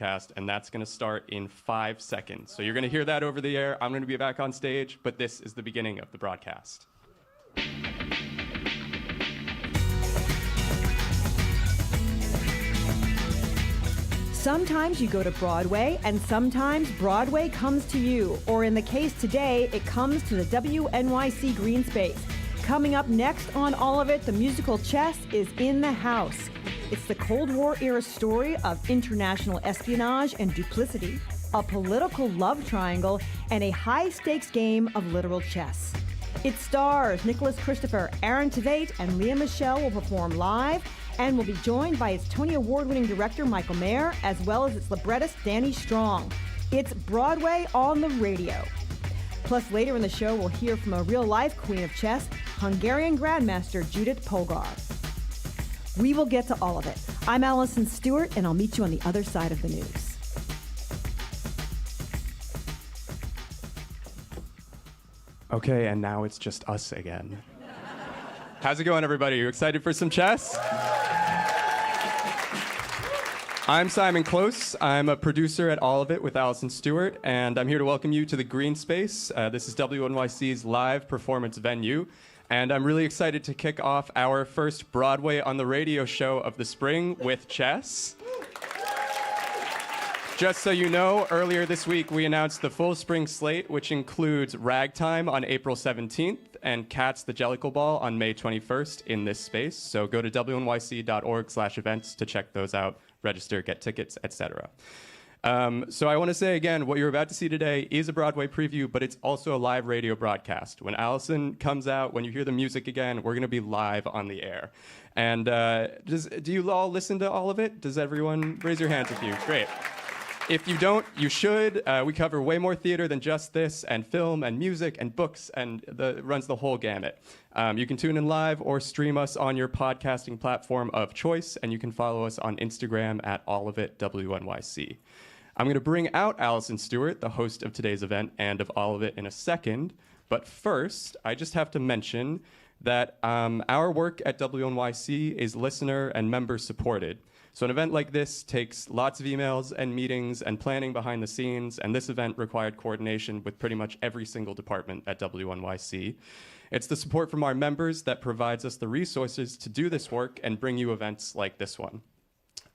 broadcast, and that's going to start in 5 seconds. So you're going to hear that over the air. I'm going to be back on stage, but this is the beginning of the broadcast. Sometimes you go to Broadway, and sometimes Broadway comes to you. Or in the case today, it comes to the WNYC Greene Space. Coming up next on All of It, the musical Chess is in the house. It's the Cold War era story of international espionage and duplicity, a political love triangle, and a high-stakes game of literal chess. It stars Nicholas Christopher, Aaron Tveit, and Lea Michele will perform live, and will be joined by its Tony Award-winning director Michael Mayer, as well as its librettist Danny Strong. It's Broadway on the radio. Plus, later in the show, we'll hear from a real-life queen of chess, Hungarian grandmaster Judith Polgar. We will get to all of it. I'm Alison Stewart, and I'll meet you on the other side of the news. Okay, and now it's just us again. How's it going, everybody? You excited for some chess? I'm Simon Close. I'm a producer at All of It with Alison Stewart, and I'm here to welcome you to the Greene Space. This is WNYC's live performance venue, and I'm really excited to kick off our first Broadway on the radio show of the spring with chess. Just so you know, earlier this week we announced the full spring slate, which includes Ragtime on April 17th and Cats the Jellicle Ball on May 21st in this space. So go to wnyc.org/events to check those out, register, get tickets, etc. So I want to say again, what you're about to see today is a Broadway preview, but it's also a live radio broadcast. When Alison comes out, when you hear the music again, we're going to be live on the air. And do you all listen to All of It? Does everyone raise your hands if you? Great. If you don't, you should. We cover way more theater than just this, and film, and music, and books, and runs the whole gamut. You can tune in live or stream us on your podcasting platform of choice, and you can follow us on Instagram at allofitwnyc. I'm going to bring out Alison Stewart, the host of today's event and of All of It, in a second. But first, I just have to mention that our work at WNYC is listener and member supported. So an event like this takes lots of emails and meetings and planning behind the scenes, and this event required coordination with pretty much every single department at WNYC. It's the support from our members that provides us the resources to do this work and bring you events like this one.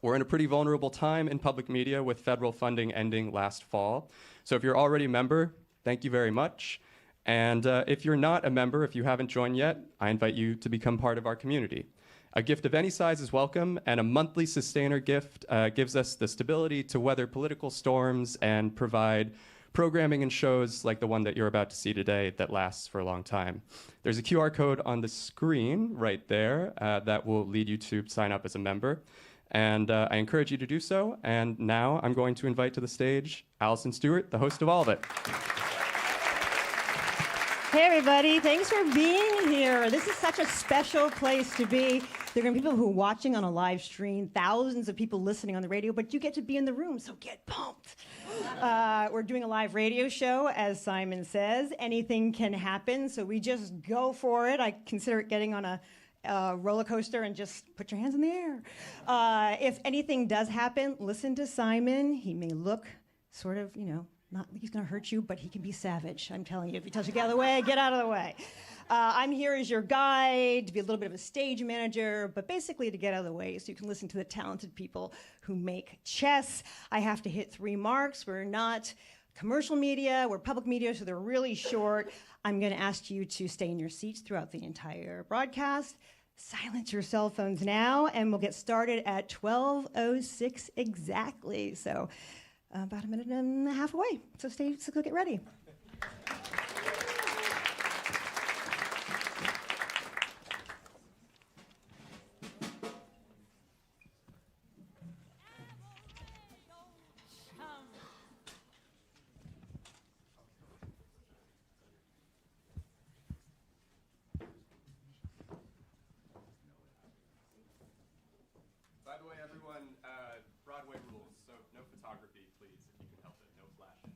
We're in a pretty vulnerable time in public media with federal funding ending last fall. So if you're already a member, thank you very much. And if you're not a member, if you haven't joined yet, I invite you to become part of our community. A gift of any size is welcome, and a monthly sustainer gift gives us the stability to weather political storms and provide programming and shows like the one that you're about to see today that lasts for a long time. There's a QR code on the screen right there that will lead you to sign up as a member, and I encourage you to do so. And now I'm going to invite to the stage Alison Stewart, the host of All of It. Hey, everybody. Thanks for being here. This is such a special place to be. There are going to be people who are watching on a live stream, thousands of people listening on the radio, but you get to be in the room, so get pumped. We're doing a live radio show, as Simon says. Anything can happen, so we just go for it. I consider it getting on a roller coaster and just put your hands in the air. If anything does happen, listen to Simon. He may look sort of, not like he's going to hurt you, but he can be savage. I'm telling you, if he tells you get out of the way, get out of the way. I'm here as your guide, to be a little bit of a stage manager, but basically to get out of the way so you can listen to the talented people who make chess. I have to hit 3 marks. We're not commercial media, we're public media, so they're really short. I'm going to ask you to stay in your seats throughout the entire broadcast. Silence your cell phones now, and we'll get started at 12:06 exactly. So about a minute and a half away. So get ready. By the way, everyone, Broadway rules, so no photography, please, if you can help it, no flashes.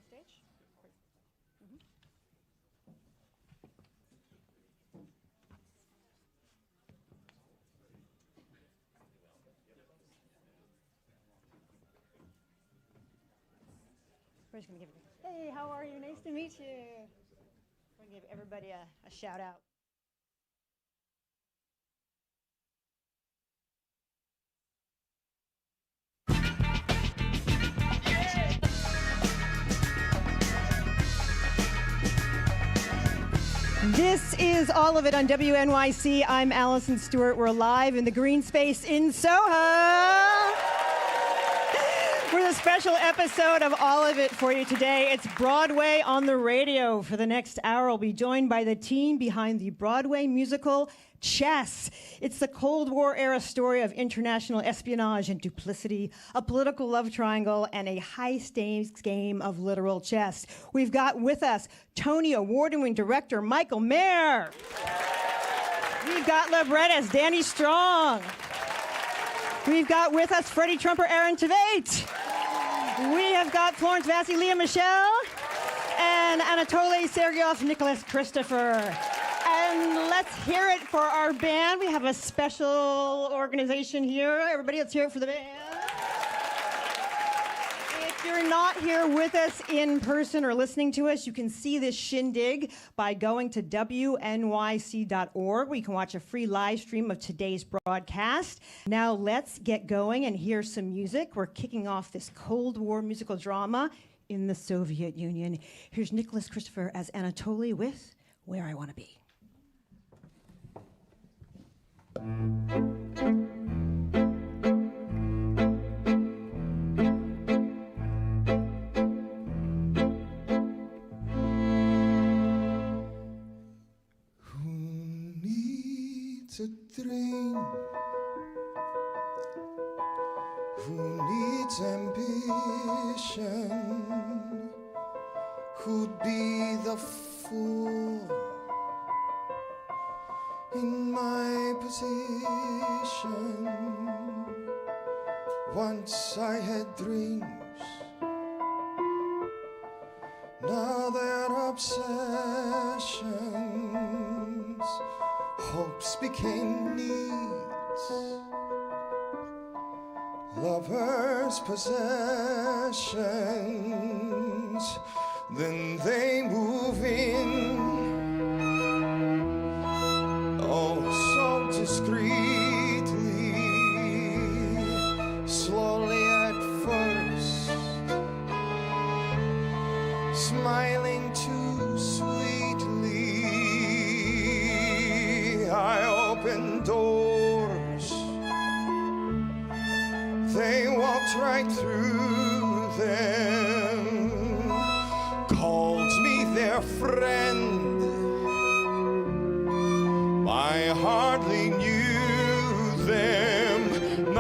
stage? We're just going to give it. Hey, how are you? Nice to meet you. We're going to give everybody a shout out. This is all of it on WNYC. I'm Alison Stewart. We're live in the Greene Space in Soho. We're a special episode of all of it for you today. It's Broadway on the radio. For the next hour, we'll be joined by the team behind the Broadway musical Chess. It's the Cold War era story of international espionage and duplicity, a political love triangle, and a high-stakes game of literal chess. We've got with us Tony Award-winning director Michael Mayer. We've got librettist Danny Strong. We've got with us Freddie Trumper Aaron Tveit. We have got Florence Vassie, Lea Michele, and Anatoly Sergeyev, Nicholas Christopher. And let's hear it for our band. We have a special organization here. Everybody, let's hear it for the band. If you're not here with us in person or listening to us, you can see this shindig by going to WNYC.org, where you can watch a free live stream of today's broadcast. Now let's get going and hear some music. We're kicking off this Cold War musical drama in the Soviet Union. Here's Nicholas Christopher as Anatoly with Where I Want to Be. A dream, who needs ambition, who'd be the fool in my position. Once I had dreams, now they're obsessions. Hopes became needs, lovers' possessions. Then they move in, oh so discreetly, slowly at first, smiling too sweetly. I opened doors, they walked right through them, called me their friend. I hardly knew them. Now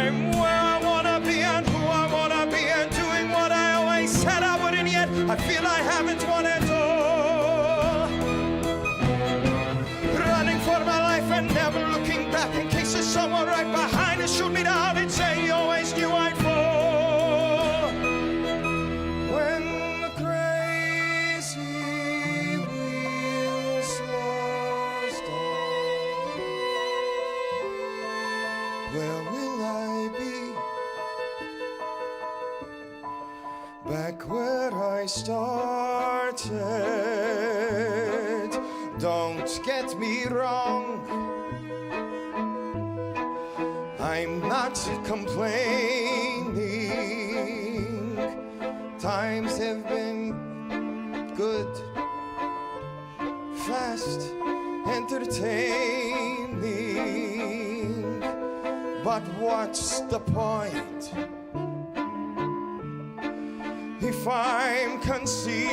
I'm where I wanna be and who I wanna be and doing what I always said I wouldn't, yet I feel I haven't won it all. And never looking back in case there's someone right behind us shoot me down and say he always knew I'd fall. When the crazy wheel slows down, where will I be? Back where I started. Don't get me wrong, I'm not complaining. Times have been good, fast, entertaining. But what's the point if I'm concealing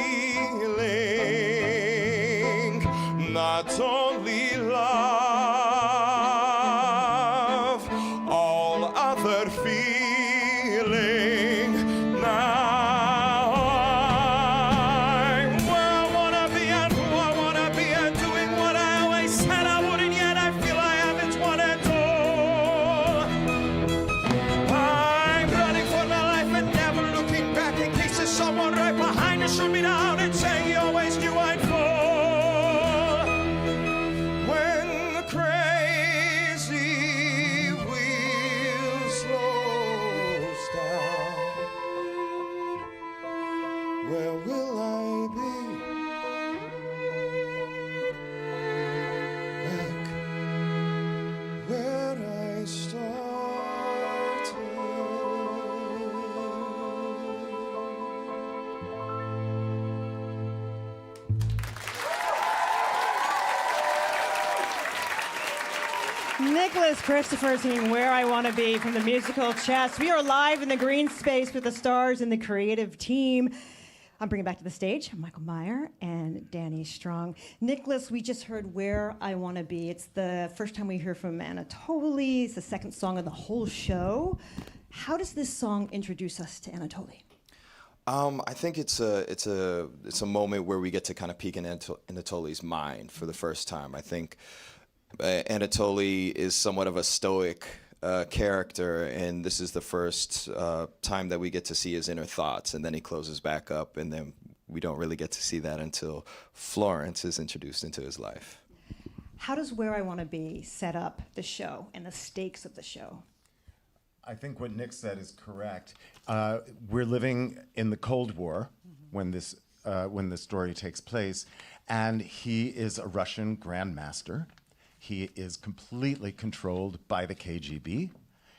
not only love, all other feeling? Now I'm where I wanna be and who I wanna be and doing what I always said I wouldn't, yet I feel I haven't won it all. I'm running for my life and never where will I be? Back where I started. Nicholas Christopher singing Where I Want to Be from the musical Chess. We are live in the Greene Space with the stars and the creative team. I'm bringing back to the stage Michael Meyer and Danny Strong. Nicholas, we just heard Where I Want to Be. It's the first time we hear from Anatoly. It's the second song of the whole show. How does this song introduce us to Anatoly? I think it's a moment where we get to kind of peek in Anatoly's mind for the first time. I think Anatoly is somewhat of a stoic character, and this is the first time that we get to see his inner thoughts, and then he closes back up, and then we don't really get to see that until Florence is introduced into his life. How does Where I Want to Be set up the show and the stakes of the show? I think what Nick said is correct. We're living in the Cold War when this story takes place, and he is a Russian grandmaster. He is completely controlled by the KGB.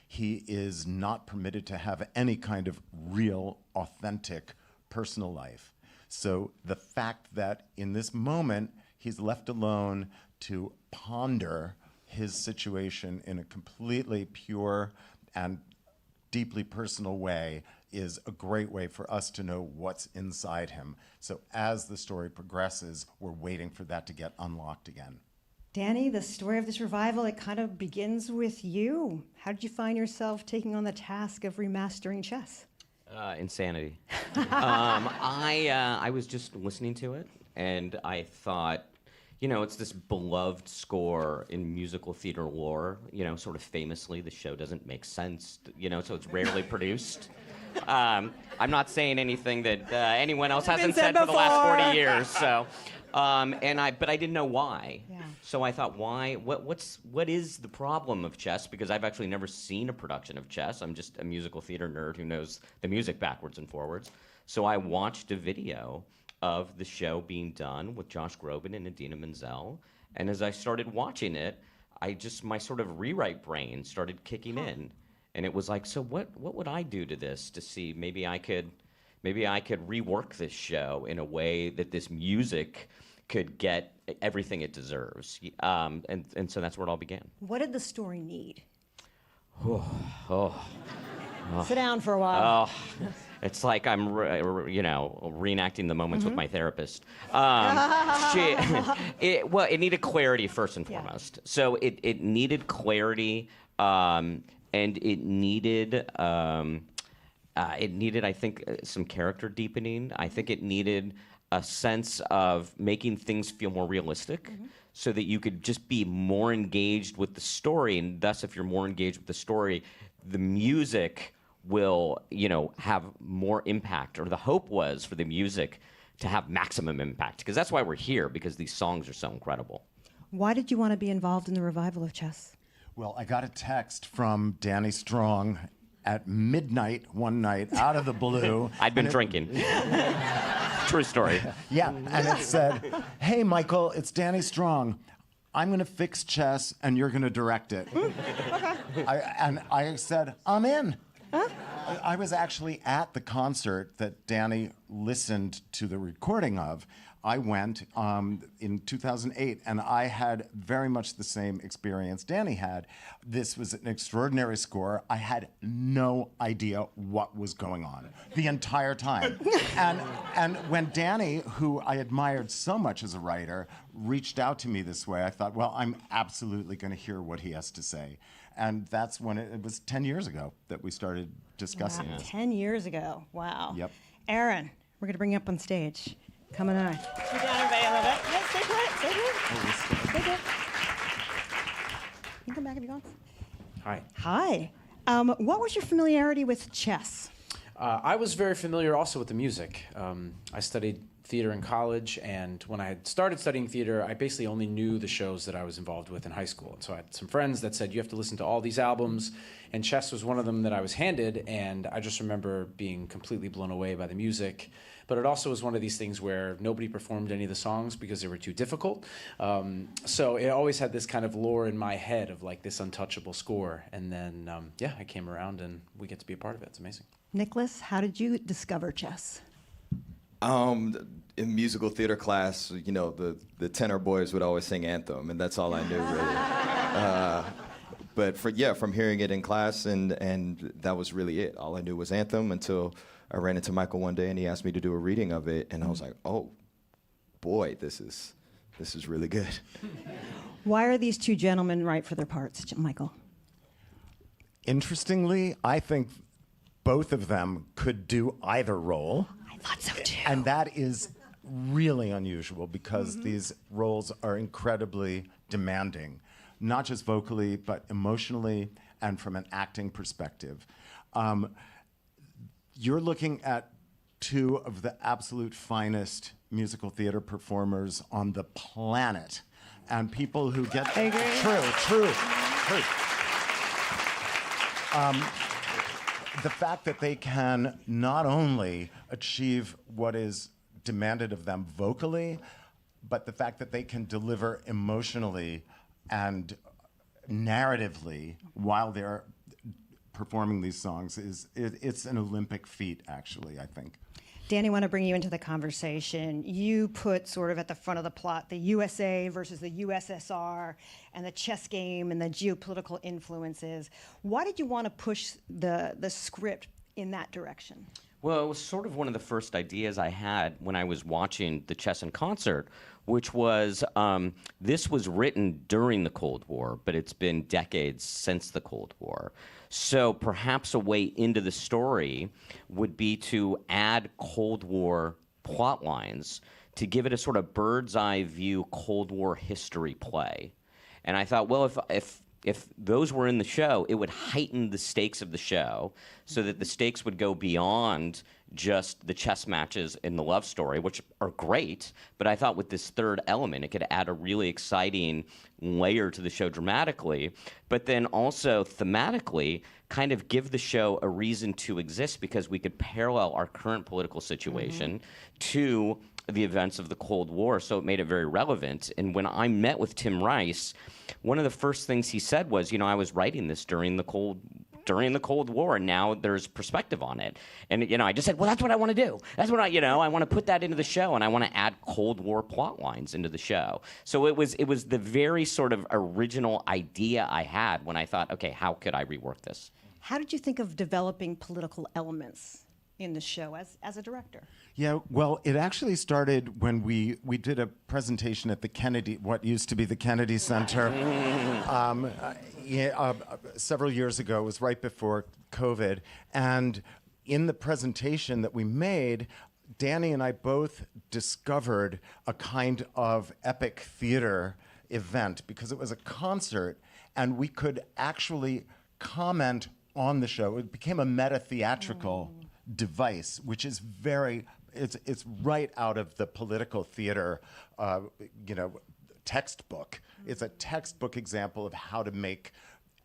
He is not permitted to have any kind of real, authentic personal life. So the fact that in this moment he's left alone to ponder his situation in a completely pure and deeply personal way is a great way for us to know what's inside him. So as the story progresses, we're waiting for that to get unlocked again. Danny, the story of this revival, it kind of begins with you. How did you find yourself taking on the task of remastering Chess? Insanity. I was just listening to it, and I thought, you know, it's this beloved score in musical theater lore. You know, sort of famously, the show doesn't make sense, you know, so it's rarely produced. I'm not saying anything that anyone else hasn't said for the last 40 years, so... but I didn't know why. Yeah. So I thought, why? What is the problem of Chess? Because I've actually never seen a production of Chess. I'm just a musical theater nerd who knows the music backwards and forwards. So I watched a video of the show being done with Josh Groban and Idina Menzel. And as I started watching it, my sort of rewrite brain started kicking in. And it was like, so what would I do to this to see maybe I could rework this show in a way that this music could get everything it deserves. And so that's where it all began. What did the story need? Oh. Sit down for a while. Oh, it's like I'm, reenacting the moments with my therapist. It needed clarity first and foremost. So it needed clarity, and it needed, I think, some character deepening. I think it needed a sense of making things feel more realistic, so that you could just be more engaged with the story. And thus, if you're more engaged with the story, the music will, have more impact. Or the hope was for the music to have maximum impact, because that's why we're here, because these songs are so incredible. Why did you want to be involved in the revival of Chess? Well, I got a text from Danny Strong at midnight one night, out of the blue. I'd been drinking. True story. Yeah, and it said, "Hey, Michael, it's Danny Strong. I'm going to fix Chess, and you're going to direct it." I said, "I'm in." Huh? I was actually at the concert that Danny listened to the recording of. I went in 2008, and I had very much the same experience Danny had. This was an extraordinary score. I had no idea what was going on the entire time. And when Danny, who I admired so much as a writer, reached out to me this way, I thought, well, I'm absolutely going to hear what he has to say. And that's when it was 10 years ago that we started discussing it. 10 years ago. Wow. Yep. Aaron, we're going to bring you up on stage. Coming on. Sit down, everybody, a little bit. Yeah, stay put. Stay put. Stay put. You can come back if you want. Hi. Hi. What was your familiarity with Chess? I was very familiar also with the music. I studied theater in college, and when I had started studying theater, I basically only knew the shows that I was involved with in high school. And so I had some friends that said, you have to listen to all these albums, and Chess was one of them that I was handed, and I just remember being completely blown away by the music. But it also was one of these things where nobody performed any of the songs because they were too difficult. So it always had this kind of lore in my head of like this untouchable score. And then, I came around and we get to be a part of it. It's amazing. Nicholas, how did you discover Chess? In musical theater class, you know, the tenor boys would always sing Anthem, and that's all I knew, really. But from hearing it in class, and that was really it. All I knew was Anthem until I ran into Michael one day, and he asked me to do a reading of it, and I was like, oh, boy, this is really good. Why are these two gentlemen right for their parts, Michael? Interestingly, I think both of them could do either role. I thought so too. And that is really unusual because these roles are incredibly demanding, not just vocally, but emotionally and from an acting perspective. You're looking at two of the absolute finest musical theater performers on the planet, and people who get true. The fact that they can not only achieve what is demanded of them vocally, but the fact that they can deliver emotionally and narratively while they're performing these songs it's an Olympic feat, actually, I think. Danny, I want to bring you into the conversation. You put sort of at the front of the plot the USA versus the USSR and the chess game and the geopolitical influences. Why did you want to push the script in that direction? Well, it was sort of one of the first ideas I had when I was watching the Chess in Concert, which was this was written during the Cold War, but it's been decades since the Cold War. So perhaps a way into the story would be to add Cold War plot lines to give it a sort of bird's eye view Cold War history play. And I thought, well, if those were in the show, it would heighten the stakes of the show so that the stakes would go beyond just the chess matches in the love story, which are great, but I thought with this third element, it could add a really exciting layer to the show dramatically, but then also thematically kind of give the show a reason to exist because we could parallel our current political situation to the events of the Cold War, so it made it very relevant. And when I met with Tim Rice, one of the first things he said was, you know, I was writing this during the Cold War, and now there's perspective on it. And, you know, I just said, well, that's what I want to do. That's what I want to put that into the show, and I want to add Cold War plot lines into the show. So it was the very sort of original idea I had when I thought, okay, how could I rework this? How did you think of developing political elements in the show as a director? Yeah, well, it actually started when we did a presentation at the Kennedy, what used to be the Kennedy Center, several years ago. It was right before COVID. And in the presentation that we made, Danny and I both discovered a kind of epic theater event because it was a concert and we could actually comment on the show. It became a meta-theatrical device, which is it's right out of the political theater, textbook. It's a textbook example of how to make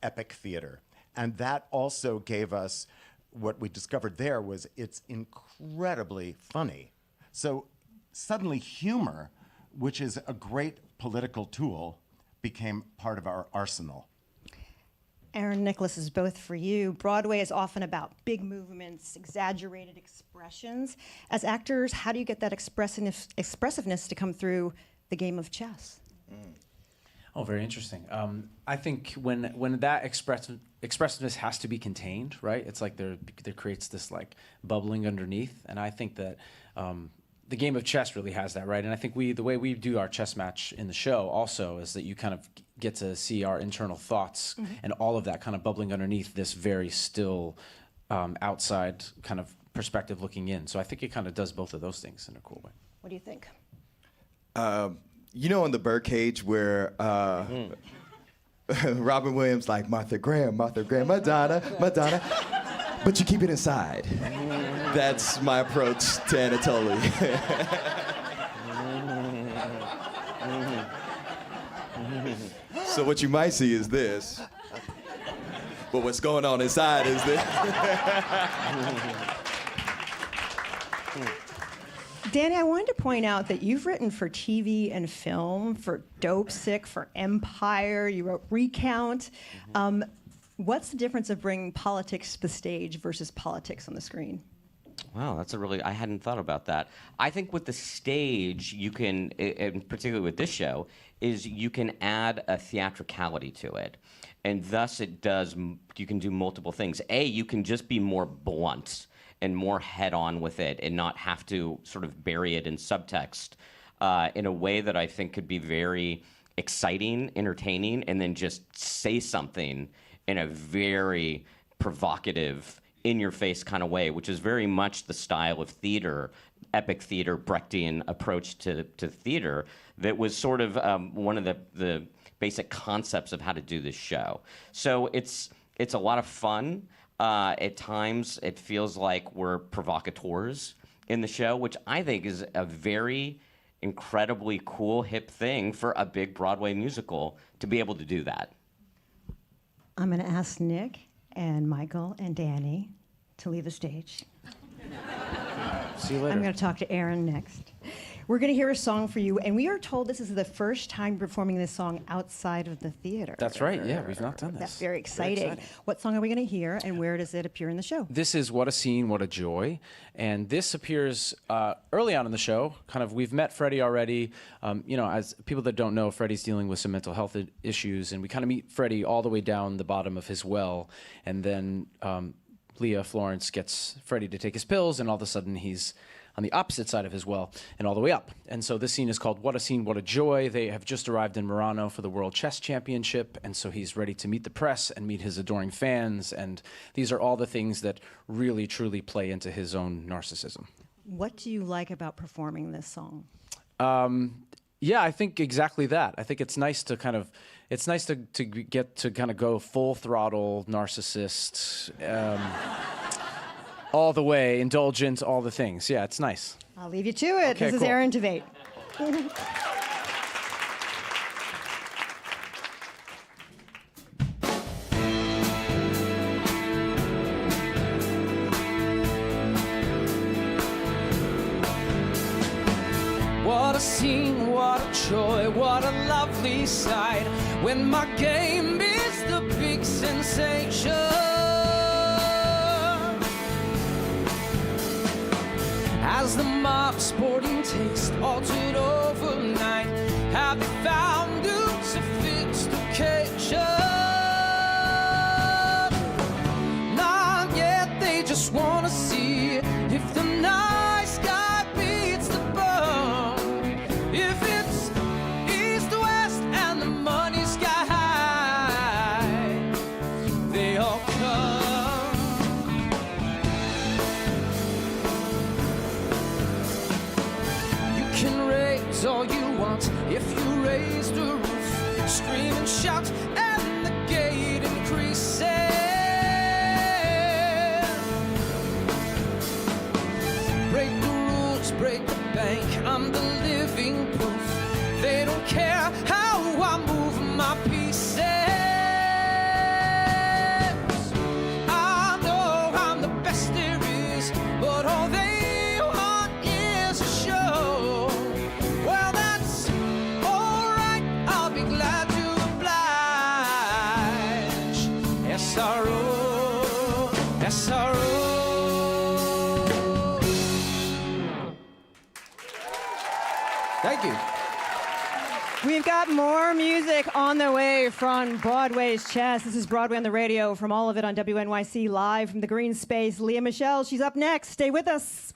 epic theater. And that also gave us, what we discovered there was it's incredibly funny. So suddenly humor, which is a great political tool, became part of our arsenal. Aaron, Nicholas, is both for you. Broadway is often about big movements, exaggerated expressions. As actors, how do you get that expressiveness to come through the game of chess? Oh, very interesting. I think when that expressiveness has to be contained, right? It's like there creates this like bubbling underneath, and I think that the game of chess really has that, right? And I think the way we do our chess match in the show also is that you kind of get to see our internal thoughts and all of that kind of bubbling underneath this very still outside kind of perspective looking in. So I think it kind of does both of those things in a cool way. What do you think? You know, in the Birdcage where Robin Williams like Martha Graham, Madonna, but you keep it inside. That's my approach to Anatoly. So what you might see is this. But what's going on inside is this. Danny, I wanted to point out that you've written for TV and film, for Dope Sick, for Empire. You wrote Recount. What's the difference of bringing politics to the stage versus politics on the screen? Wow, that's I hadn't thought about that. I think with the stage, you can, and particularly with this show, is you can add a theatricality to it. And thus you can do multiple things. You can just be more blunt and more head-on with it and not have to sort of bury it in subtext in a way that I think could be very exciting, entertaining, and then just say something in a very provocative, in-your-face kind of way, which is very much the style of theater, epic theater, Brechtian approach to theater that was sort of one of the basic concepts of how to do this show. So it's a lot of fun. At times, it feels like we're provocateurs in the show, which I think is a very incredibly cool, hip thing for a big Broadway musical to be able to do that. I'm going to ask Nick and Michael and Danny to leave the stage. See you later. I'm going to talk to Aaron next. We're going to hear a song for you, and we are told this is the first time performing this song outside of the theater. That's right. Yeah, we've not done this. That's very exciting. What song are we going to hear, and where does it appear in the show? This is What a Scene, What a Joy. And this appears early on in the show. Kind of, we've met Freddie already. As people that don't know, Freddie's dealing with some mental health issues, and we kind of meet Freddie all the way down the bottom of his well. And then Lea, Florence, gets Freddie to take his pills, and all of a sudden he's on the opposite side of his well and all the way up. And so this scene is called What a Scene, What a Joy. They have just arrived in Murano for the World Chess Championship, and so he's ready to meet the press and meet his adoring fans, and these are all the things that really, truly play into his own narcissism. What do you like about performing this song? Yeah, I think exactly that. I think it's nice to kind of, to get to kind of go full throttle narcissist, all the way, indulgent, all the things. Yeah, it's nice. I'll leave you to it. Okay, this is cool. Aaron Tveit. What a scene, what a joy, what a lovely sight when my game is the big sensation. As the mob sporting taste altered overnight, have they found new sophistication? Not yet, they just want to see if the nice guy beats the bum. If it's east to west and the money's sky high, they all come. You can raise all you want if you raise the roof, scream and shout, and the gate increases. Break the rules, break the bank, I'm the living proof. They don't care how I move my pieces. I know I'm the best there is, but all they want is a show. Well, that's alright, I'll be glad to oblige. SRO, SRO. Thank you. We've got more music on the way from Broadway's Chess. This is Broadway on the Radio, from all of it on WNYC, live from the Greene Space. Lea Michele, she's up next. Stay with us.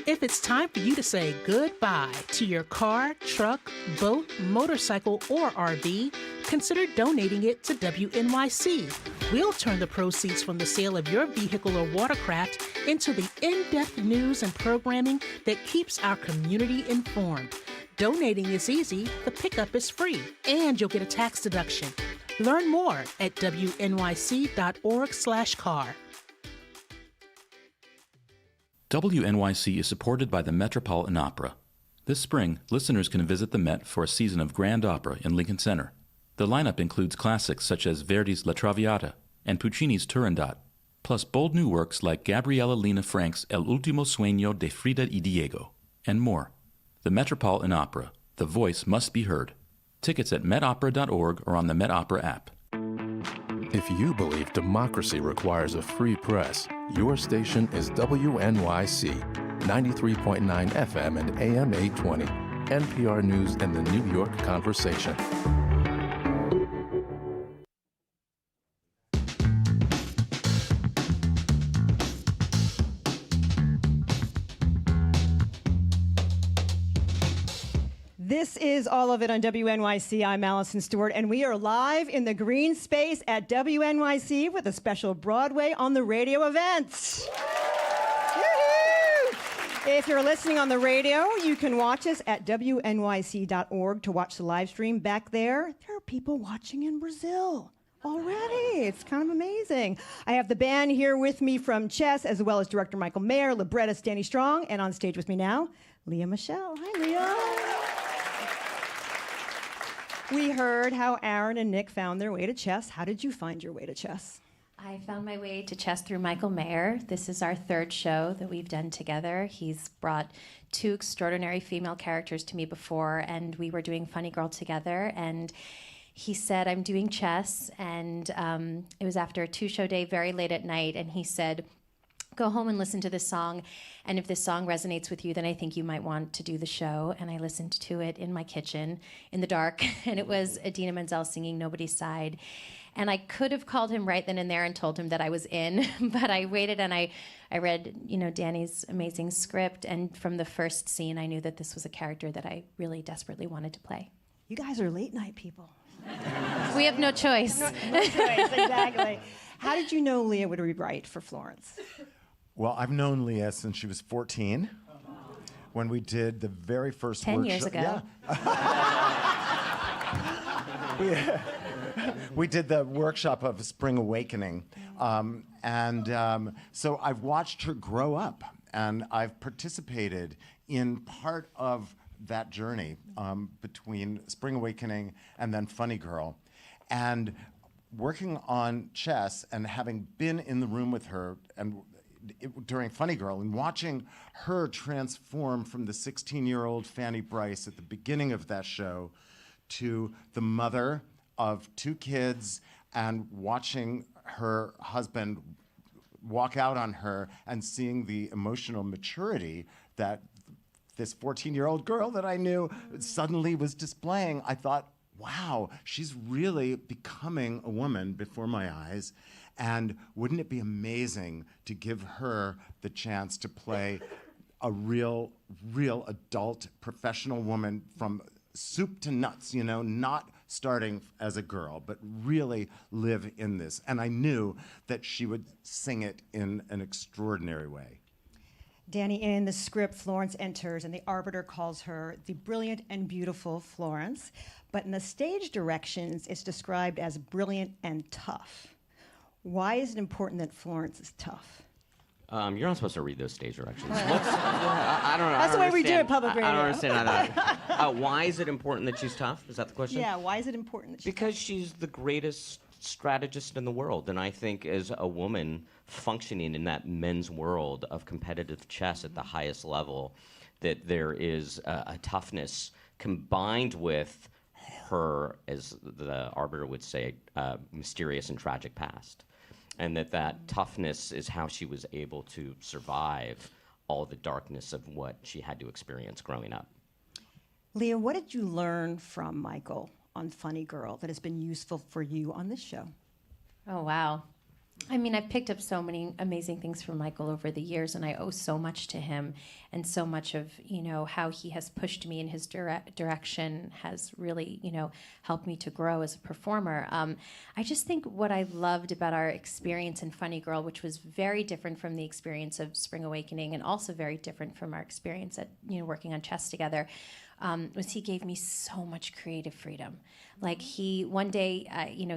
If it's time for you to say goodbye to your car, truck, boat, motorcycle, or RV, consider donating it to WNYC. We'll turn the proceeds from the sale of your vehicle or watercraft into the in-depth news and programming that keeps our community informed. Donating is easy, the pickup is free, and you'll get a tax deduction. Learn more at wnyc.org/car. WNYC is supported by the Metropolitan Opera. This spring, listeners can visit the Met for a season of grand opera in Lincoln Center. The lineup includes classics such as Verdi's La Traviata and Puccini's Turandot, plus bold new works like Gabriela Lena Frank's El Último Sueño de Frida y Diego, and more. The Metropolitan Opera. The voice must be heard. Tickets at metopera.org or on the Met Opera app. If you believe democracy requires a free press, your station is WNYC, 93.9 FM and AM 820, NPR News and the New York Conversation. This is All of It on WNYC. I'm Alison Stewart, and we are live in the Greene Space at WNYC with a special Broadway on the Radio event. Woo-hoo! If you're listening on the radio, you can watch us at WNYC.org to watch the live stream. Back there are people watching in Brazil already. It's kind of amazing. I have the band here with me from Chess, as well as director Michael Mayer, librettist Danny Strong, and on stage with me now, Lea Michele. Hi, Lea. We heard how Aaron and Nick found their way to Chess. How did you find your way to Chess? I found my way to Chess through Michael Mayer. This is our third show that we've done together. He's brought two extraordinary female characters to me before, and we were doing Funny Girl together. And he said, I'm doing Chess. And it was after a two-show day, very late at night. And he said, go home and listen to this song. And if this song resonates with you, then I think you might want to do the show. And I listened to it in my kitchen in the dark. And it was Idina Menzel singing Nobody's Side. And I could have called him right then and there and told him that I was in. But I waited and I read, Danny's amazing script. And from the first scene, I knew that this was a character that I really desperately wanted to play. You guys are late night people. We have no choice. No choice, exactly. How did you know Lea would rewrite for Florence? Well, I've known Lea since she was 14, when we did the very first 10 workshop. years ago. Yeah. We did the workshop of Spring Awakening. So I've watched her grow up, and I've participated in part of that journey between Spring Awakening and then Funny Girl. And working on Chess and having been in the room with her and during Funny Girl and watching her transform from the 16-year-old Fanny Brice at the beginning of that show to the mother of two kids and watching her husband walk out on her and seeing the emotional maturity that this 14-year-old girl that I knew suddenly was displaying, I thought, wow, she's really becoming a woman before my eyes. And wouldn't it be amazing to give her the chance to play a real adult professional woman from soup to nuts, not starting as a girl, but really live in this. And I knew that she would sing it in an extraordinary way. Danny, in the script, Florence enters, and the arbiter calls her the brilliant and beautiful Florence. But in the stage directions, it's described as brilliant and tough. Why is it important that Florence is tough? You're not supposed to read those stage directions. I don't know. That's the way we do it, public radio. I don't understand that. Why is it important that she's tough? Is that the question? Yeah, why is it important that she's Because she's the greatest strategist in the world. And I think as a woman functioning in that men's world of competitive chess at the highest level, that there is a toughness combined with her, as the arbiter would say, mysterious and tragic past. And that toughness is how she was able to survive all the darkness of what she had to experience growing up. Lea, what did you learn from Michael on Funny Girl that has been useful for you on this show? Oh, wow. I mean, I've picked up so many amazing things from Michael over the years, and I owe so much to him, and so much of, how he has pushed me in his direction has really, helped me to grow as a performer. I just think what I loved about our experience in Funny Girl, which was very different from the experience of Spring Awakening, and also very different from our experience at, working on Chess together, was he gave me so much creative freedom. Like one day,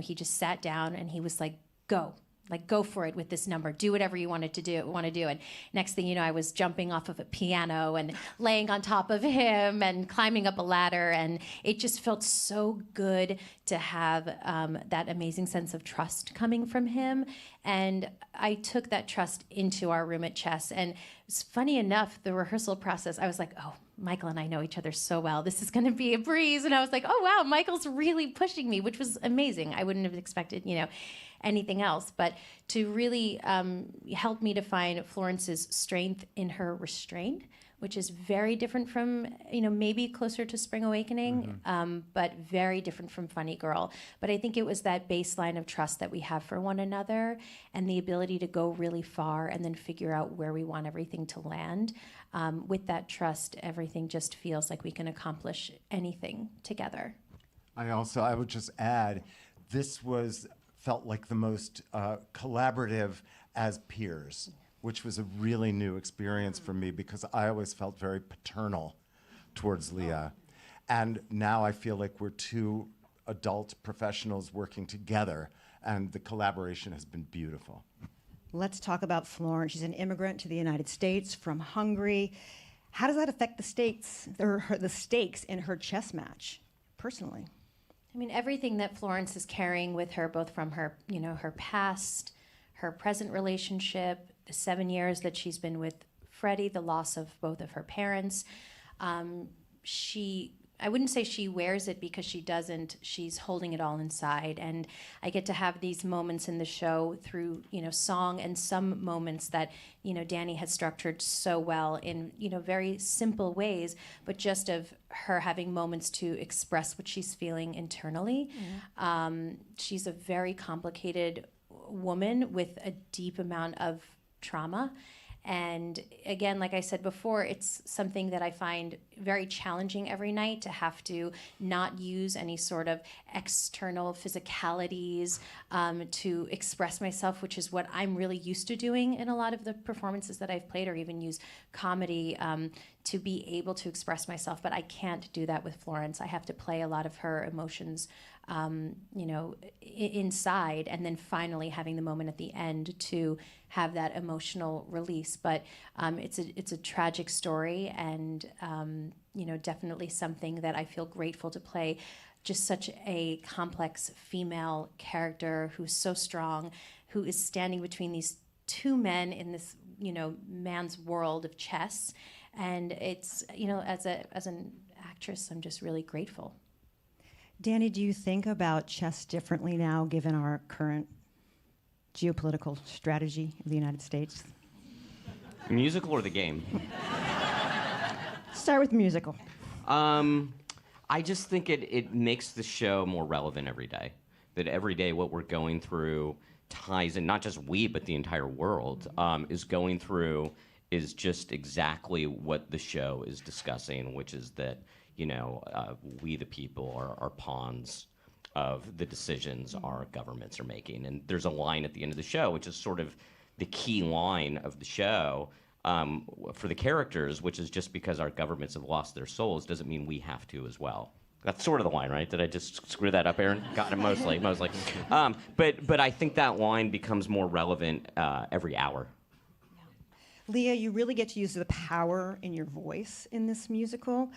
he just sat down and he was like, go. like, go for it with this number. Do whatever you want to do. And next thing you know, I was jumping off of a piano and laying on top of him and climbing up a ladder. And it just felt so good to have that amazing sense of trust coming from him. And I took that trust into our room at Chess. And it's funny enough, the rehearsal process, I was like, oh, Michael and I know each other so well. This is going to be a breeze. And I was like, oh, wow, Michael's really pushing me, which was amazing. I wouldn't have expected, anything else. But to really help me to find Florence's strength in her restraint, which is very different from, maybe closer to Spring Awakening, but very different from Funny Girl. But I think it was that baseline of trust that we have for one another and the ability to go really far and then figure out where we want everything to land. With that trust, everything just feels like we can accomplish anything together. I would just add, this felt like the most collaborative as peers, which was a really new experience for me because I always felt very paternal towards Lea. And now I feel like we're two adult professionals working together, and the collaboration has been beautiful. Let's talk about Florence. She's an immigrant to the United States from Hungary. How does that affect the stakes in her chess match, personally? I mean, everything that Florence is carrying with her, both from her, her past, her present relationship, the 7 years that she's been with Freddie, the loss of both of her parents. I wouldn't say she wears it because she doesn't. She's holding it all inside. And I get to have these moments in the show through, song and some moments that, Danny has structured so well in, very simple ways, but just of her having moments to express what she's feeling internally. She's a very complicated woman with a deep amount of trauma. And again, like I said before, it's something that I find very challenging every night to have to not use any sort of external physicalities to express myself, which is what I'm really used to doing in a lot of the performances that I've played, or even use comedy to be able to express myself. But I can't do that with Florence. I have to play a lot of her emotions inside, and then finally having the moment at the end to have that emotional release. But it's a tragic story, and definitely something that I feel grateful to play. Just such a complex female character who's so strong, who is standing between these two men in this man's world of chess. And it's as an actress, I'm just really grateful. Danny, do you think about chess differently now, given our current geopolitical strategy of the United States? Musical or the game? Start with musical. I just think it makes the show more relevant every day. That every day what we're going through ties in, not just we, but the entire world is going through is just exactly what the show is discussing, which is that we the people are pawns of the decisions our governments are making. And there's a line at the end of the show, which is sort of the key line of the show for the characters, which is just because our governments have lost their souls doesn't mean we have to as well. That's sort of the line, right? Did I just screw that up, Aaron? Got it, mostly. But I think that line becomes more relevant every hour. Lea, you really get to use the power in your voice in this musical.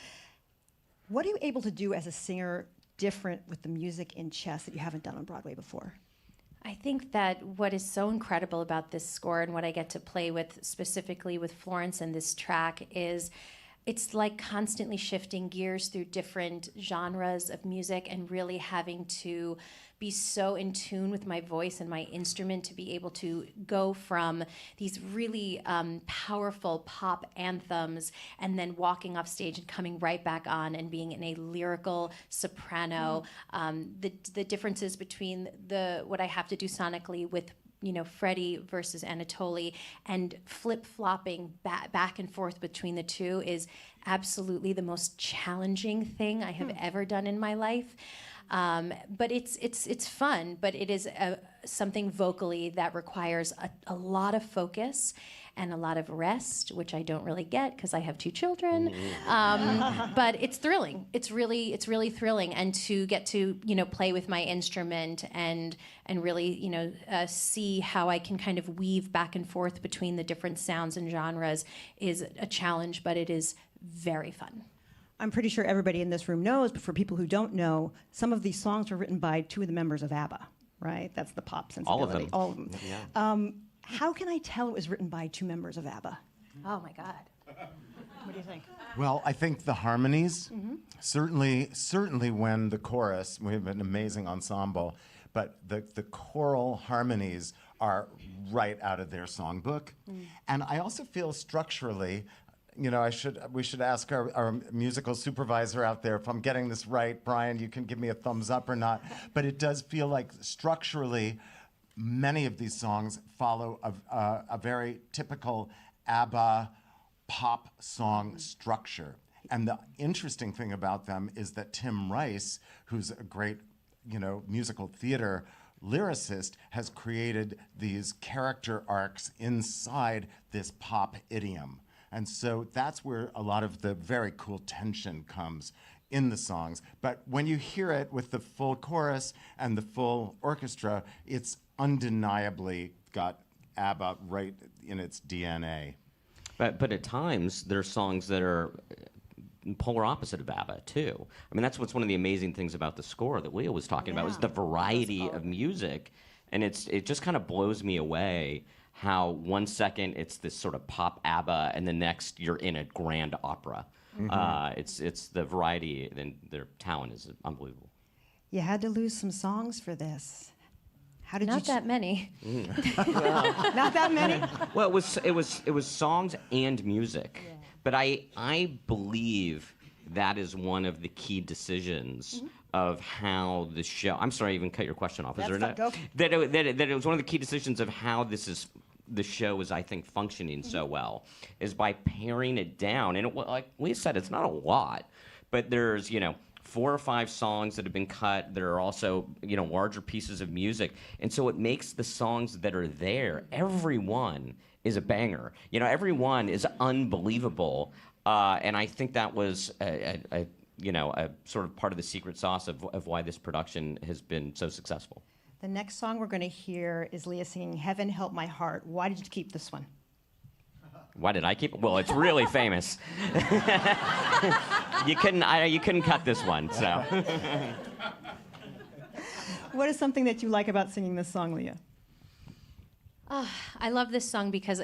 What are you able to do as a singer different with the music in chess that you haven't done on Broadway before? I think that what is so incredible about this score and what I get to play with specifically with Florence and this track is it's like constantly shifting gears through different genres of music and really having to be so in tune with my voice and my instrument to be able to go from these really powerful pop anthems and then walking off stage and coming right back on and being in a lyrical soprano. The differences between what I have to do sonically with Freddie versus Anatoly, and flip-flopping back and forth between the two is absolutely the most challenging thing I have ever done in my life. But it's fun, but it is something vocally that requires a lot of focus and a lot of rest, which I don't really get because I have 2 children. But it's thrilling. It's really thrilling, and to get to play with my instrument and really see how I can kind of weave back and forth between the different sounds and genres is a challenge, but it is very fun. I'm pretty sure everybody in this room knows, but for people who don't know, some of these songs were written by 2 of the members of ABBA, right? That's the pop sensibility. All of them. Yeah. How can I tell it was written by 2 members of ABBA? Oh my God. What do you think? Well, I think the harmonies, certainly when the chorus, we have an amazing ensemble, but the choral harmonies are right out of their songbook. And I also feel structurally, we should ask our musical supervisor out there if I'm getting this right. Brian, you can give me a thumbs up or not. But it does feel like structurally, many of these songs follow a very typical ABBA pop song structure. And the interesting thing about them is that Tim Rice, who's a great, musical theater lyricist, has created these character arcs inside this pop idiom. And so that's where a lot of the very cool tension comes in the songs. But when you hear it with the full chorus and the full orchestra, it's undeniably got ABBA right in its DNA. But at times, there are songs that are polar opposite of ABBA, too. I mean, that's what's one of the amazing things about the score that Lea was talking about, is the variety of music. And it just kind of blows me away how 1 second it's this sort of pop ABBA, and the next you're in a grand opera. It's the variety, and their talent is unbelievable. You had to lose some songs for this. How did Not that many. Not that many? Well, it was songs and music, but I believe that is one of the key decisions of how the show. I'm sorry, I even cut your question off. Is there not? That it was one of the key decisions of how the show is, I think, functioning so well, is by paring it down. And like Lea said, it's not a lot, but there's 4 or 5 songs that have been cut. There are also larger pieces of music, and so it makes the songs that are there, every one is a banger. Every one is unbelievable, and I think that was a sort of part of the secret sauce of why this production has been so successful. The next song we're going to hear is Lea singing "Heaven Help My Heart." Why did you keep this one? Why did I keep it? Well, it's really famous. You couldn't cut this one, so. What is something that you like about singing this song, Lea? I love this song because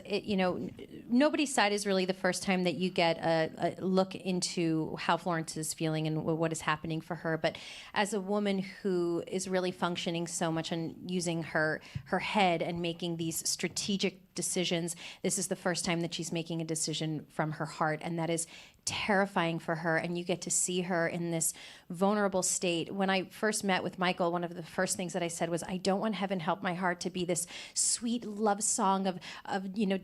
Nobody's Side is really the first time that you get a look into how Florence is feeling and what is happening for her. But as a woman who is really functioning so much and using her head and making these strategic decisions, this is the first time that she's making a decision from her heart, and that is terrifying for her. And you get to see her in this vulnerable state. When I first met with Michael, one of the first things that I said was, I don't want Heaven Help My Heart to be this sweet love song of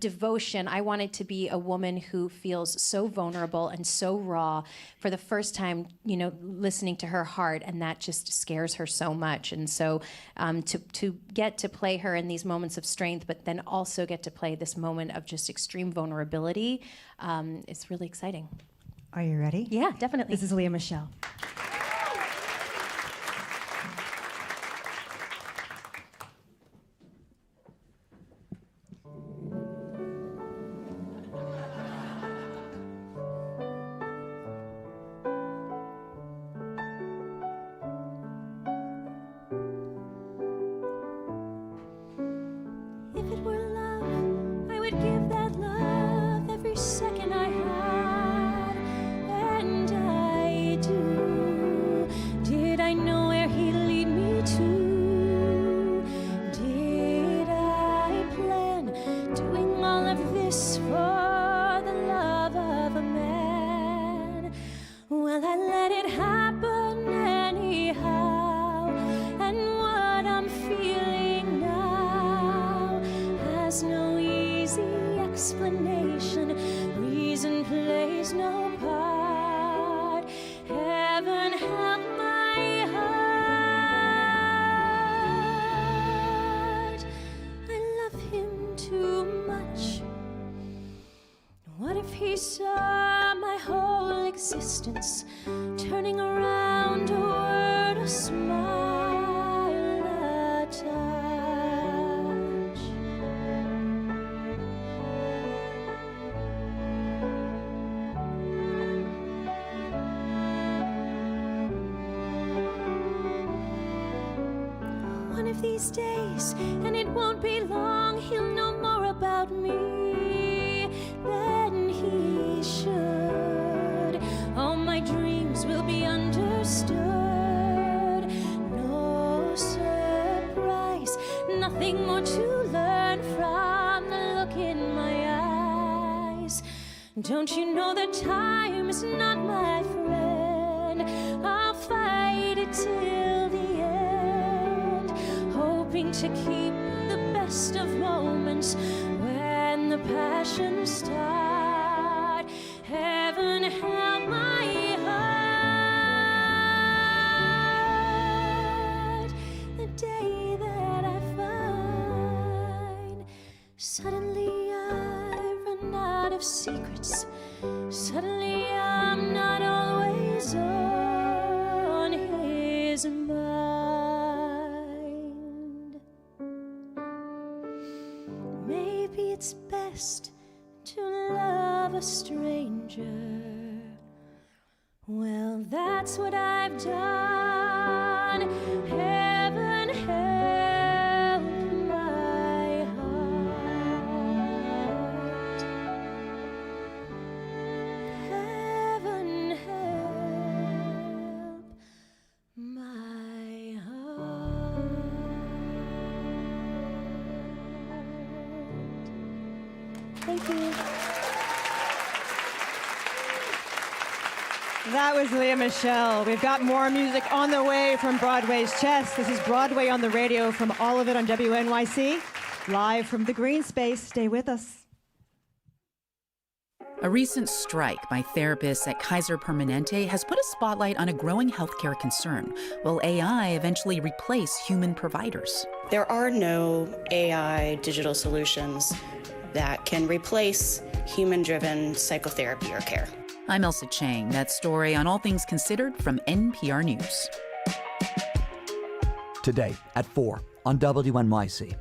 devotion. I want it to be a woman who feels so vulnerable and so raw for the first time, listening to her heart, and that just scares her so much. And so to get to play her in these moments of strength, but then also get to play this moment of just extreme vulnerability, it's really exciting. Are you ready? Yeah, definitely. This is Lea Michele. If it were love, I would give that love every second I had, and I do. Did I know where he'd lead me to? Did I plan doing all of this for the love of a man? Well, I let it happen anyhow, and what I'm feeling now has no easy explanation. Reason plays no part. Heaven help my heart. saw my whole existence turning around toward a smile a touch. One of these days, and it won't be long, he'll know more about me than he should. All my dreams will be understood. No surprise, nothing more to learn from the look in my eyes. Don't you know that time is not my friend? I'll fight it till the end, hoping to keep the best of moments when the passions start. Heaven help my heart the day that I find suddenly I've run out of secrets. Suddenly I'm not always on his mind. Maybe it's best to love a stranger. Well, that's what I've done. Heaven help my heart. Heaven help my heart. Thank you. That was Lea Michele. We've got more music on the way from Broadway's Chess. This is Broadway on the Radio from all of it on WNYC. Live from the Greene Space. Stay with us. A recent strike by therapists at Kaiser Permanente has put a spotlight on a growing healthcare concern. Will AI eventually replace human providers? There are no AI digital solutions that can replace human-driven psychotherapy or care. I'm Elsa Chang. That story on All Things Considered from NPR News. Today at 4 on WNYC.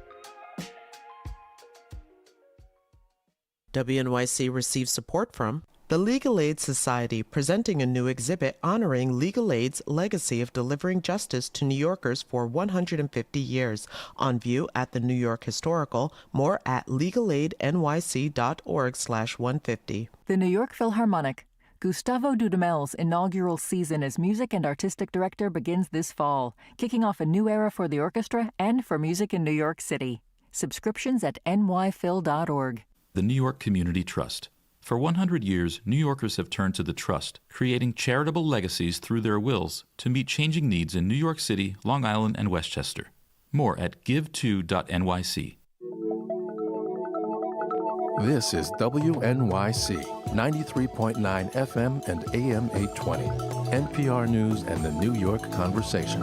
WNYC receives support from the Legal Aid Society, presenting a new exhibit honoring Legal Aid's legacy of delivering justice to New Yorkers for 150 years. On view at the New York Historical. More at legalaidnyc.org/150. The New York Philharmonic. Gustavo Dudamel's inaugural season as music and artistic director begins this fall, kicking off a new era for the orchestra and for music in New York City. Subscriptions at nyphil.org. The New York Community Trust. For 100 years, New Yorkers have turned to the Trust, creating charitable legacies through their wills to meet changing needs in New York City, Long Island, and Westchester. More at give2.nyc. This is WNYC 93.9 FM and AM 820. NPR News and the New York Conversation.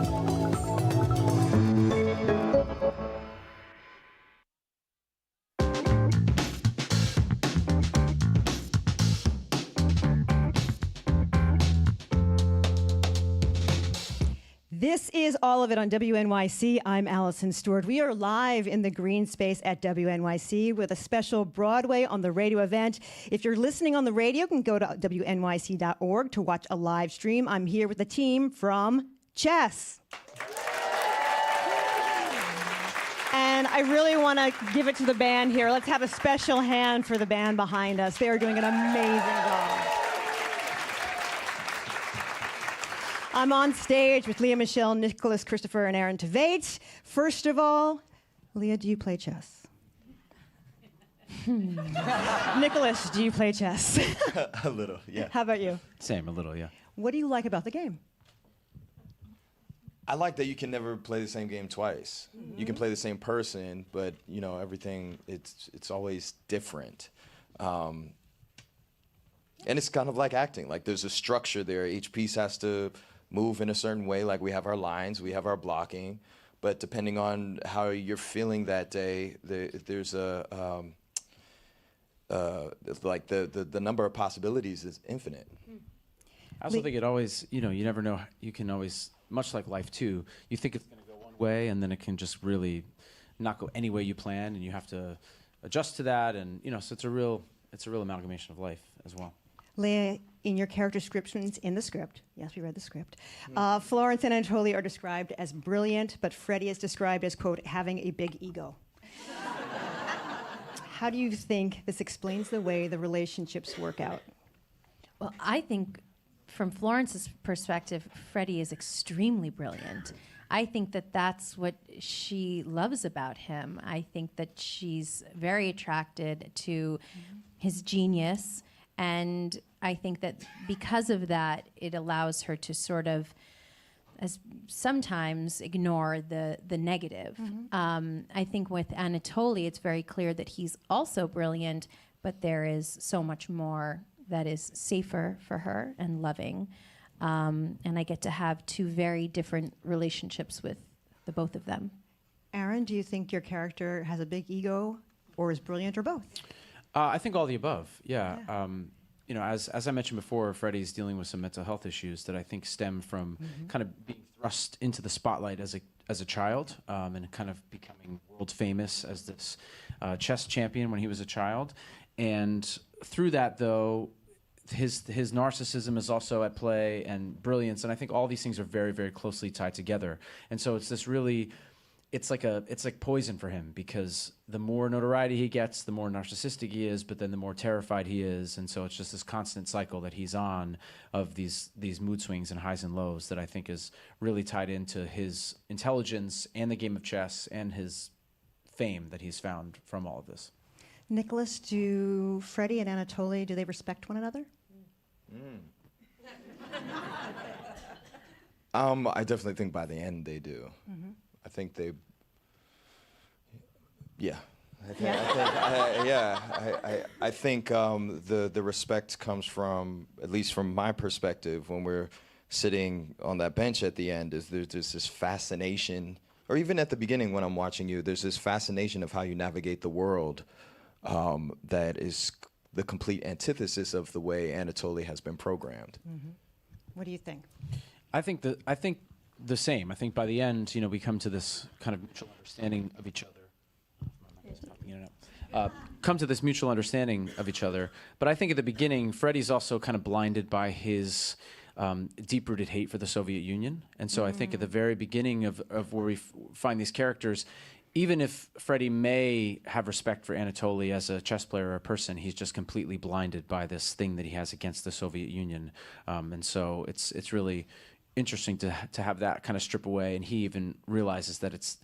This is all of it on WNYC. I'm Alison Stewart. We are live in the Greene Space at WNYC with a special Broadway on the Radio event. If you're listening on the radio, you can go to WNYC.org to watch a live stream. I'm here with the team from Chess. And I really want to give it to the band here. Let's have a special hand for the band behind us. They are doing an amazing job. I'm on stage with Lea Michele, Nicholas Christopher, and Aaron Tveit. First of all, Lea, do you play chess? Nicholas, do you play chess? A little, yeah. How about you? Same, a little, yeah. What do you like about the game? I like that you can never play the same game twice. You can play the same person, but you know everything. It's always different, and it's kind of like acting. Like there's a structure there. Each piece has to move in a certain way. Like we have our lines, we have our blocking, but depending on how you're feeling that day, there's a like the number of possibilities is infinite. I also think it always, you never know. You can always, much like life too, you think it's going to go one way, and then it can just really not go any way you plan, and you have to adjust to that, and so it's a real amalgamation of life as well. Lea, in your character descriptions in the script, yes, we read the script, Florence and Anatoly are described as brilliant, but Freddie is described as, quote, having a big ego. How do you think this explains the way the relationships work out? Well, I think from Florence's perspective, Freddie is extremely brilliant. I think that that's what she loves about him. I think that she's very attracted to his genius, and I think that because of that, it allows her to sort of sometimes ignore the negative. I think with Anatoly, it's very clear that he's also brilliant, but there is so much more that is safer for her and loving. And I get to have two very different relationships with the both of them. Aaron, do you think your character has a big ego or is brilliant or both? I think all the above, yeah. As I mentioned before, Freddie's dealing with some mental health issues that I think stem from kind of being thrust into the spotlight as a child, and kind of becoming world famous as this chess champion when he was a child. And through that, though, his narcissism is also at play, and brilliance, and I think all these things are very, very closely tied together. And so it's this really, it's like poison for him, because the more notoriety he gets, the more narcissistic he is, but then the more terrified he is, and so it's just this constant cycle that he's on of these mood swings and highs and lows that I think is really tied into his intelligence and the game of chess and his fame that he's found from all of this. Nicholas, do Freddie and Anatoly, do they respect one another? I definitely think by the end they do. I think they, yeah. I think the respect comes from, at least from my perspective, when we're sitting on that bench at the end, is there's this fascination, or even at the beginning when I'm watching you, there's this fascination of how you navigate the world that is the complete antithesis of the way Anatoly has been programmed. What do you think? I think the same. I think by the end, we come to this kind of mutual understanding of each other. Come to this mutual understanding of each other. But I think at the beginning, Freddie's also kind of blinded by his deep-rooted hate for the Soviet Union. And so I think at the very beginning of where we find these characters, even if Freddie may have respect for Anatoly as a chess player or a person, he's just completely blinded by this thing that he has against the Soviet Union. And so it's really interesting to have that kind of strip away. And he even realizes that it's,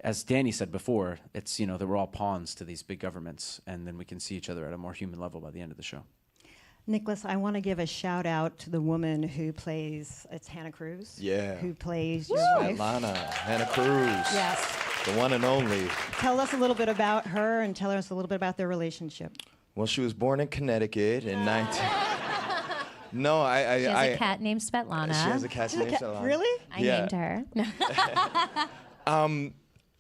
as Danny said before, it's, that we're all pawns to these big governments, and then we can see each other at a more human level by the end of the show. Nicholas, I want to give a shout out to the woman who plays, it's Hannah Cruz. Yeah. Who plays your wife. Lana, Hannah Cruz. Yes. The one and only. Tell us a little bit about her and tell us a little bit about their relationship. Well, she was born in Connecticut in 19... No, She has a cat named Svetlana. She has a cat named Svetlana. Really? I named her.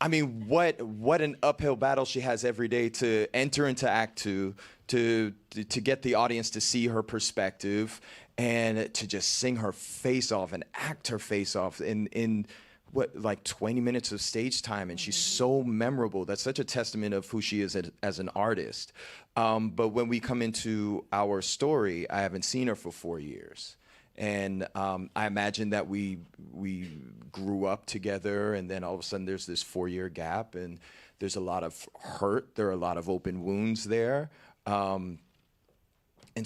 I mean, what an uphill battle she has every day to enter into Act 2, to get the audience to see her perspective, and to just sing her face off and act her face off in like 20 minutes of stage time, and she's so memorable. That's such a testament of who she is as an artist. But when we come into our story, I haven't seen her for 4 years. And I imagine that we grew up together, and then all of a sudden there's this 4-year gap, and there's a lot of hurt. There are a lot of open wounds there. And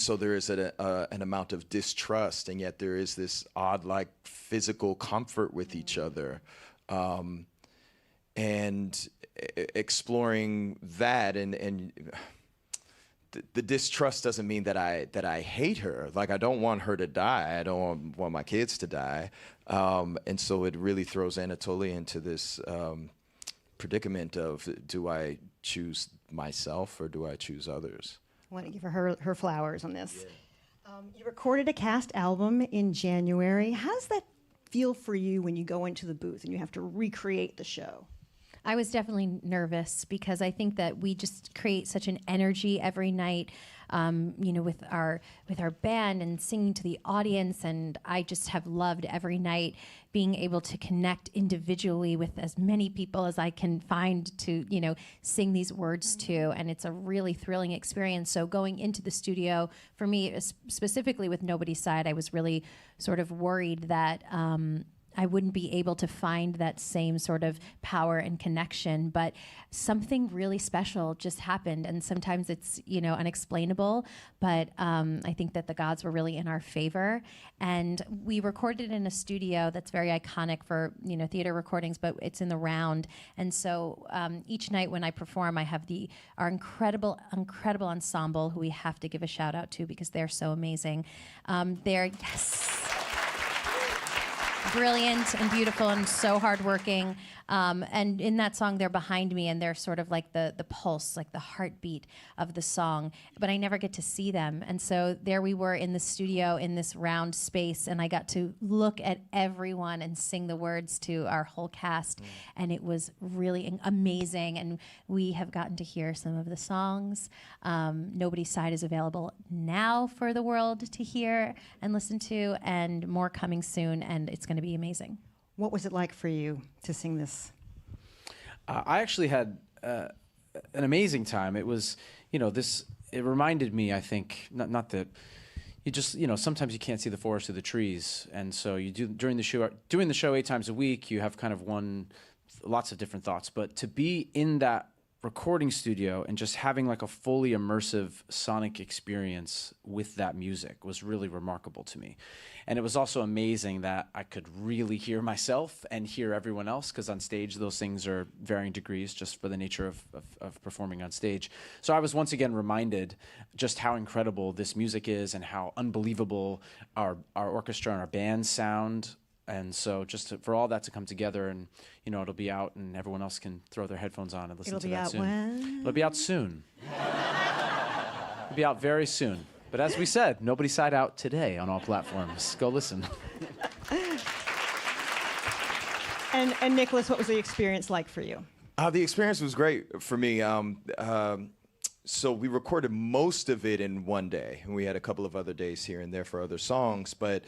so there is an amount of distrust, and yet there is this odd, like, physical comfort with each other. And exploring that, and the distrust doesn't mean that I hate her. Like, I don't want her to die. I don't want my kids to die. And so it really throws Anatoly into this predicament of, do I choose myself or do I choose others? I want to give her flowers on this. Yeah. You recorded a cast album in January. How does that feel for you when you go into the booth and you have to recreate the show? I was definitely nervous because I think that we just create such an energy every night, with our band and singing to the audience. And I just have loved every night being able to connect individually with as many people as I can find to, sing these words to. And it's a really thrilling experience. So going into the studio, for me, specifically with Nobody's Side, I was really sort of worried that I wouldn't be able to find that same sort of power and connection, but something really special just happened. And sometimes it's, unexplainable, but I think that the gods were really in our favor. And we recorded in a studio that's very iconic for, theater recordings, but it's in the Round. And so each night when I perform, I have our incredible ensemble who we have to give a shout out to because they're so amazing. Brilliant and beautiful and so hardworking. And in that song, they're behind me and they're sort of like the pulse, like the heartbeat of the song. But I never get to see them. And so there we were in the studio in this round space, and I got to look at everyone and sing the words to our whole cast. And it was really amazing. And we have gotten to hear some of the songs. Nobody's Side is available now for the world to hear and listen to, and more coming soon. And it's going to be amazing. What was it like for you to sing this? I actually had an amazing time. It was, it reminded me, I think, not that you just, sometimes you can't see the forest through the trees. And so you do, doing the show 8 times a week, you have kind of lots of different thoughts. But to be in that recording studio and just having like a fully immersive sonic experience with that music was really remarkable to me. And it was also amazing that I could really hear myself and hear everyone else, because on stage those things are varying degrees just for the nature of performing on stage. So I was once again reminded just how incredible this music is and how unbelievable our orchestra and our band sound. And so for all that to come together, and it'll be out and everyone else can throw their headphones on and listen to that soon. When? It'll be out soon. It'll be out very soon. But as we said, Nobody's Side out today on all platforms. Go listen. And Nicholas, what was the experience like for you? The experience was great for me. So we recorded most of it in one day, and we had a couple of other days here and there for other songs. But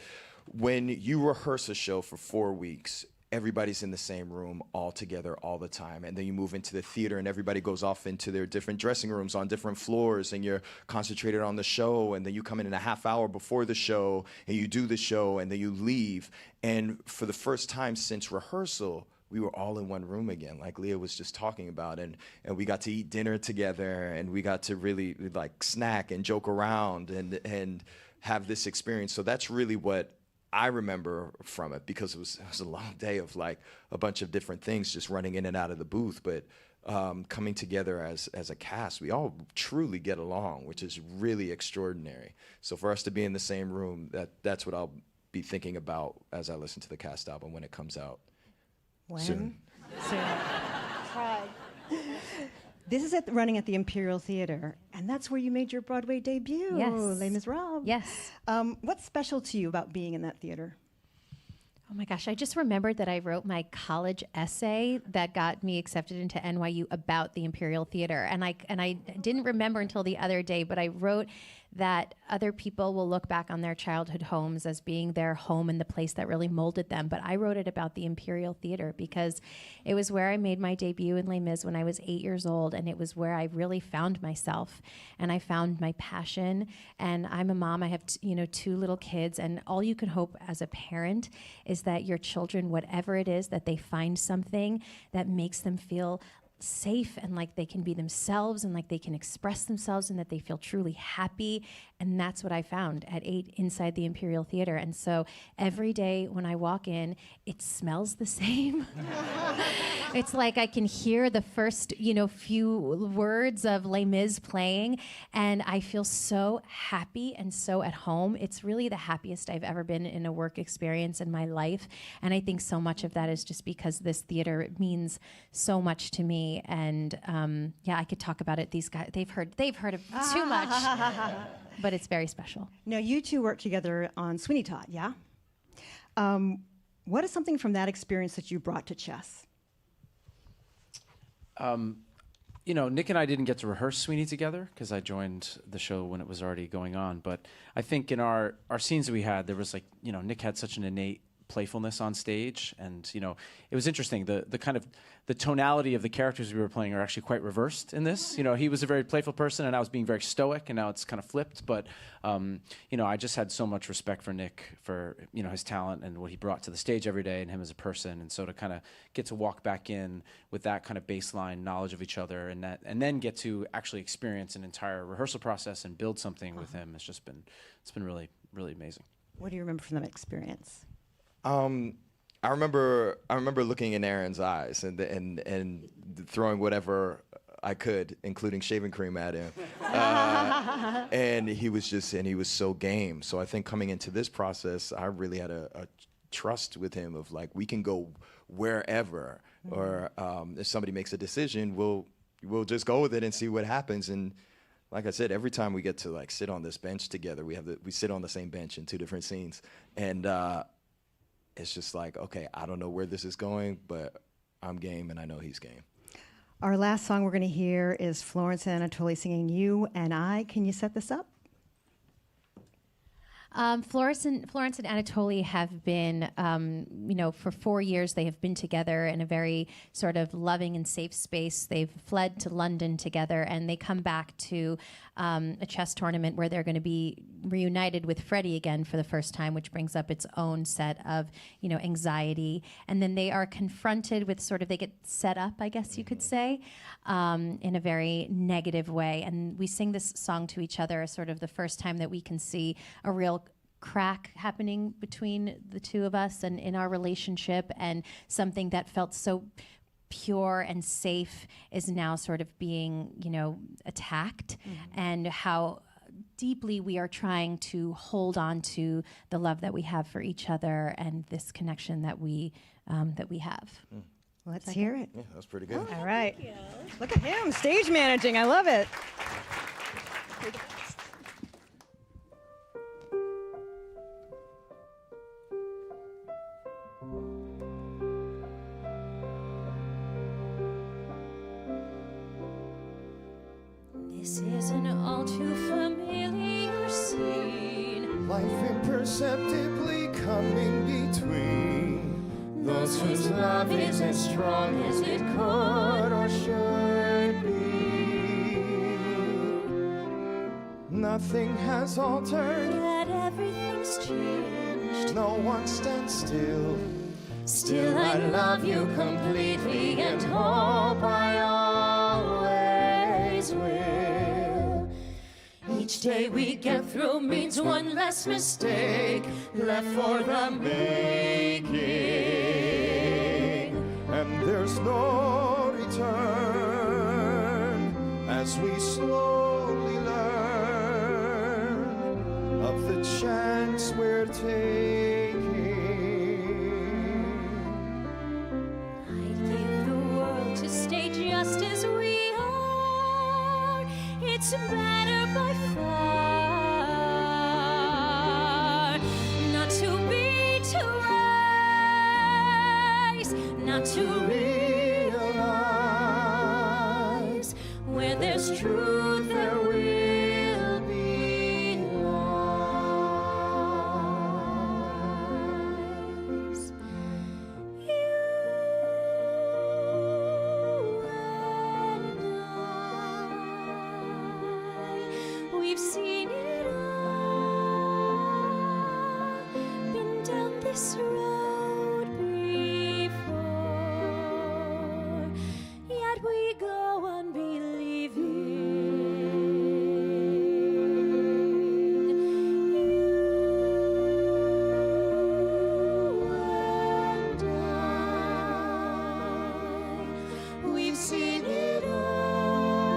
when you rehearse a show for 4 weeks, everybody's in the same room all together all the time. And then you move into the theater and everybody goes off into their different dressing rooms on different floors, and you're concentrated on the show. And then you come in a half hour before the show and you do the show and then you leave. And for the first time since rehearsal, we were all in one room again, like Lea was just talking about. And we got to eat dinner together, and we got to really like snack and joke around and have this experience. So that's really what I remember from it, because it was a long day of like a bunch of different things just running in and out of the booth. But coming together as a cast, we all truly get along, which is really extraordinary. So for us to be in the same room, that's what I'll be thinking about as I listen to the cast album when it comes out. When? Soon. Try. This is running at the Imperial Theater, and that's where you made your Broadway debut. Yes. Les Miserables. Yes. What's special to you about being in that theater? Oh my gosh, I just remembered that I wrote my college essay that got me accepted into NYU about the Imperial Theater. And I didn't remember until the other day, but I wrote that other people will look back on their childhood homes as being their home and the place that really molded them. But I wrote it about the Imperial Theater because it was where I made my debut in Les Mis when I was 8 years old, and it was where I really found myself and I found my passion. And I'm a mom. I have 2 little kids, and all you can hope as a parent is that your children, whatever it is, that they find something that makes them feel safe and like they can be themselves and like they can express themselves and that they feel truly happy. And that's what I found at 8 inside the Imperial Theater. And so every day when I walk in, it smells the same. It's like I can hear the first, few words of Les Mis playing, and I feel so happy and so at home. It's really the happiest I've ever been in a work experience in my life. And I think so much of that is just because this theater means so much to me. And I could talk about it. These guys, they've heard of too much. But it's very special. Now, you two worked together on Sweeney Todd, yeah? What is something from that experience that you brought to chess? You know, Nick and I didn't get to rehearse Sweeney together because I joined the show when it was already going on. But I think in our scenes that we had, there was like, you know, Nick had such an innate playfulness on stage, and you know, it was interesting. The kind of the tonality of the characters we were playing are actually quite reversed in this. You know, he was a very playful person, and I was being very stoic, and now it's kind of flipped. But you know, I just had so much respect for Nick, for you know his talent and what he brought to the stage every day, and him as a person. And so to kind of get to walk back in with that kind of baseline knowledge of each other, and then get to actually experience an entire rehearsal process and build something with him, it's been really, really amazing. What do you remember from that experience? I remember looking in Aaron's eyes and throwing whatever I could, including shaving cream at him, and he was so game. So I think coming into this process, I really had a trust with him of like, we can go wherever, or if somebody makes a decision, we'll just go with it and see what happens. And like I said, every time we get to like sit on this bench together, we sit on the same bench in two different scenes, and it's just like, okay, I don't know where this is going, but I'm game, and I know he's game. Our last song we're going to hear is Florence and Anatoly singing You and I. Can you set this up? Florence and Anatoly have been, you know, for 4 years they have been together in a very sort of loving and safe space. They've fled to London together, and they come back to a chess tournament where they're going to be reunited with Freddie again for the first time, which brings up its own set of, you know, anxiety. And then they are confronted with they get set up, I guess you could say, in a very negative way. And we sing this song to each other as sort of the first time that we can see a real crack happening between the two of us and in our relationship, and something that felt so pure and safe is now sort of being, you know, attacked, and how deeply we are trying to hold on to the love that we have for each other and this connection that we have. Let's hear it. Yeah, that's pretty good. All right. Look at him, stage managing. I love it. This is an all too familiar scene. Life imperceptibly coming between those whose love is as strong as it could or should be. Nothing has altered, Yet everything's changed. no one stands still. Still I love you completely and hope I always will. Each day we get through means one less mistake left for the making. And there's no return as we slowly learn of the chance we're taking. I'd give the world to stay just as we are. It's better by far not to be twice, not to realize where there's truth there will be lies. You and I, we've seen it all, been down this road before, yet we go on We've seen it all,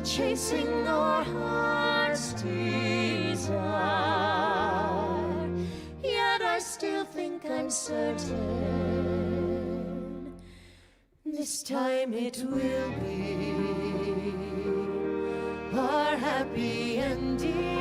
chasing our heart's desire. Yet I still think I'm certain this time it will be our happy ending.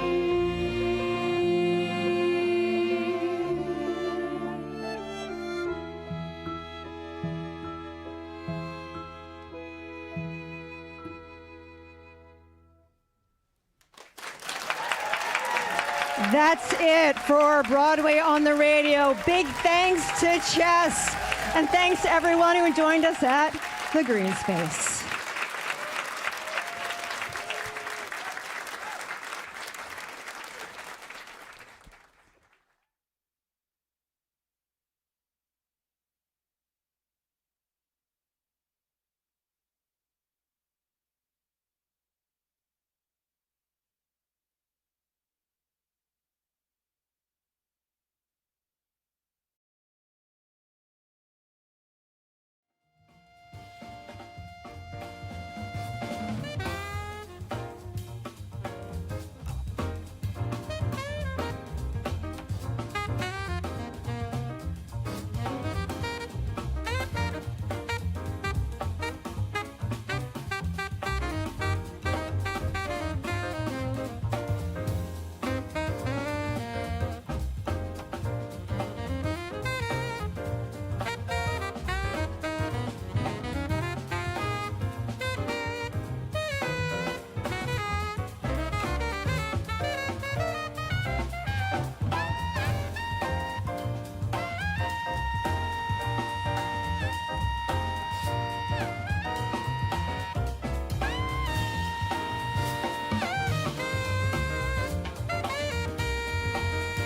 That's it for Broadway on the Radio. Big thanks to Chess, and thanks to everyone who joined us at the Greene Space.